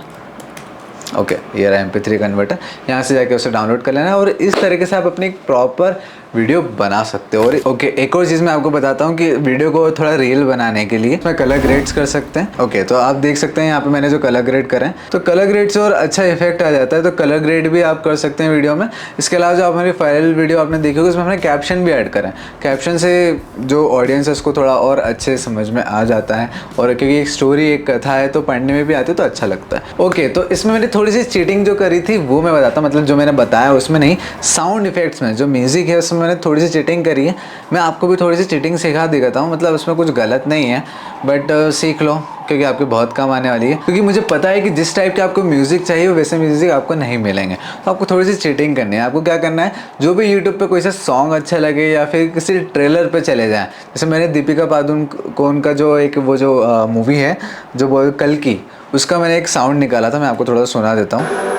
ओके, ये रहा MP3 कन्वर्टर, यहाँ से जाके उसे डाउनलोड कर लेना है और इस तरीके से आप अपनी एक प्रॉपर वीडियो बना सकते हो। और ओके, एक और चीज़ मैं आपको बताता हूँ कि वीडियो को थोड़ा रियल बनाने के लिए मैं कलर ग्रेड्स कर सकते हैं। ओके, तो आप देख सकते हैं यहाँ पे मैंने जो कलर ग्रेड करें, तो कलर ग्रेड से और अच्छा इफेक्ट आ जाता है। तो कलर ग्रेड भी आप कर सकते हैं वीडियो में। इसके अलावा जो हमारी फाइनल वीडियो आपने देखी होगी, उसमें हमने कैप्शन भी ऐड करें। कैप्शन से जो ऑडियंस है उसको थोड़ा और अच्छे समझ में आ जाता है, और क्योंकि एक स्टोरी एक कथा है तो पढ़ने में भी आती है तो अच्छा लगता है। ओके, तो इसमें मैंने थोड़ी सी चीटिंग जो करी थी वो मैं बताता हूँ, मतलब जो मैंने बताया उसमें नहीं, साउंड इफेक्ट्स में जो म्यूज़िक है उसमें मैंने थोड़ी सी चीटिंग करी है। मैं आपको भी थोड़ी सी चीटिंग सिखा देता हूँ, मतलब उसमें कुछ गलत नहीं है, बट सीख लो क्योंकि आपके बहुत काम आने वाली है। क्योंकि मुझे पता है कि जिस टाइप के आपको म्यूज़िक चाहिए वैसे म्यूज़िक आपको नहीं मिलेंगे, तो आपको थोड़ी सी चीटिंग करनी है। आपको क्या करना है, जो भी यूट्यूब पे कोई सा सॉन्ग अच्छा लगे या फिर किसी ट्रेलर पे चले जाएं। जैसे मैंने दीपिका पादुकोण का जो एक वो जो मूवी है जो कल की, उसका मैंने एक साउंड निकाला था, मैं आपको थोड़ा सा सुना देता हूँ।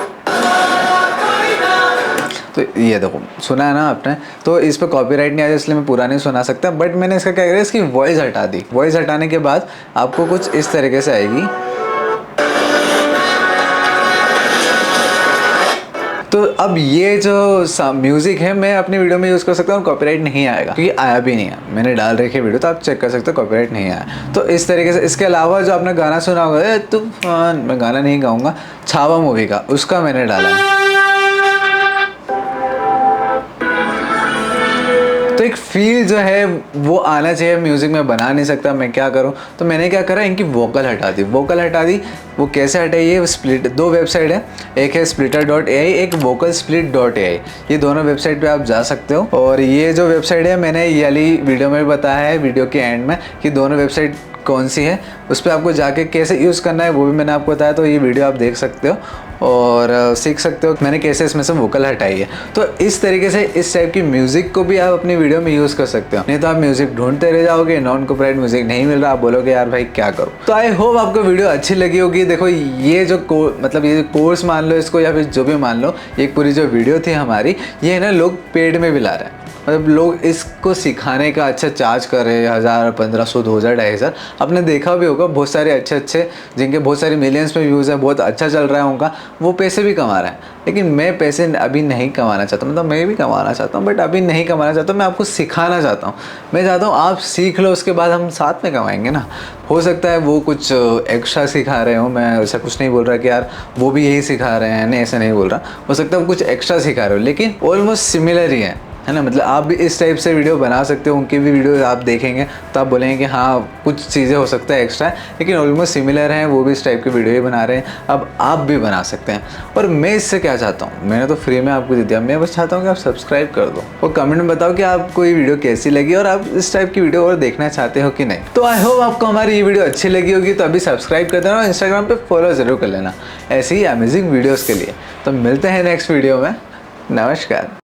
तो ये देखो, सुना है ना आपने, तो इस पर कॉपीराइट नहीं आया इसलिए मैं पूरा नहीं सुना सकता, बट मैंने इसका क्या किया, इसकी वॉइस हटा दी। वॉइस हटाने के बाद आपको कुछ इस तरीके से आएगी। तो अब ये जो म्यूज़िक है मैं अपनी वीडियो में यूज़ कर सकता हूँ, कॉपीराइट नहीं आएगा क्योंकि आया भी नहीं है। मैंने डाल रखी वीडियो तो आप चेक कर सकते हो, कॉपीराइट नहीं आया। तो इस तरीके से, इसके अलावा जो आपने गाना सुना होगा तूफान, मैं गाना नहीं गाऊंगा, छावा मूवी का, उसका मैंने डाला है। तो एक फील जो है वो आना चाहिए, म्यूज़िक में बना नहीं सकता, मैं क्या करूं। तो मैंने क्या करा, इनकी वोकल हटा दी। वोकल हटा दी, वो कैसे हटाई, ये स्प्लिट, दो वेबसाइट है, एक है splitter.ai, एक vocalsplit.ai। ये दोनों वेबसाइट पे आप जा सकते हो। और ये जो वेबसाइट है मैंने ये वाली वीडियो में बताया है, वीडियो के एंड में, कि दोनों वेबसाइट कौन सी है, उस पर आपको जाके कैसे यूज़ करना है वो भी मैंने आपको बताया। तो ये वीडियो आप देख सकते हो और सीख सकते हो मैंने कैसे इसमें से वोकल हटाई है। तो इस तरीके से इस टाइप की म्यूज़िक को भी आप अपनी वीडियो में यूज़ कर सकते हो। नहीं तो आप म्यूज़िक ढूंढते रह जाओगे, नॉन कॉपीराइट म्यूज़िक नहीं मिल रहा, आप बोलोगे यार भाई क्या करूँ। तो आई होप आपको वीडियो अच्छी लगी होगी। देखो ये जो मतलब ये कोर्स मान लो इसको, या फिर जो भी मान लो, ये पूरी जो वीडियो थी हमारी, ये है ना लोग पेड में भी ला रहे हैं। मतलब लोग इसको सिखाने का अच्छा चार्ज कर रहे हैं, 1000, 1500, 2000, 2500। आपने देखा भी होगा बहुत सारे अच्छे जिनके बहुत सारे मिलियंस में व्यूज़ हैं, बहुत अच्छा चल रहा है उनका, वो पैसे भी कमा रहे हैं। लेकिन मैं पैसे अभी नहीं कमाना चाहता, मतलब मैं भी कमाना चाहता हूँ बट अभी नहीं कमाना चाहता, मैं आपको सिखाना चाहता हूँ। मैं चाहता हूँ आप सीख लो, उसके बाद हम साथ में कमाएंगे ना। हो सकता है वो कुछ एक्स्ट्रा सिखा रहे हो, मैं ऐसा कुछ नहीं बोल रहा कि यार वो भी यही सिखा रहे हैं, नहीं ऐसा नहीं बोल रहा। हो सकता है वो कुछ एक्स्ट्रा सिखा रहे हो, लेकिन ऑलमोस्ट सिमिलर ही है। है ना। मतलब आप भी इस टाइप से वीडियो बना सकते हो, उनकी भी वीडियो आप देखेंगे तो आप बोलेंगे कि हाँ कुछ चीज़ें हो सकता है एक्स्ट्रा, लेकिन ऑलमोस्ट सिमिलर हैं, वो भी इस टाइप की वीडियो ही बना रहे हैं, अब आप भी बना सकते हैं। और मैं इससे क्या चाहता हूँ, मैंने तो फ्री में आपको दे दिया, मैं बस चाहता हूँ कि आप सब्सक्राइब कर दो और कमेंट में बताओ कि आपको ये वीडियो कैसी लगी और आप इस टाइप की वीडियो और देखना चाहते हो कि नहीं। तो आई होप आपको हमारी ये वीडियो अच्छी लगी होगी, तो अभी सब्सक्राइब कर देना और इंस्टाग्राम पे फॉलो ज़रूर कर लेना ऐसी ही अमेजिंग वीडियोज़ के लिए। तो मिलते हैं नेक्स्ट वीडियो में, नमस्कार।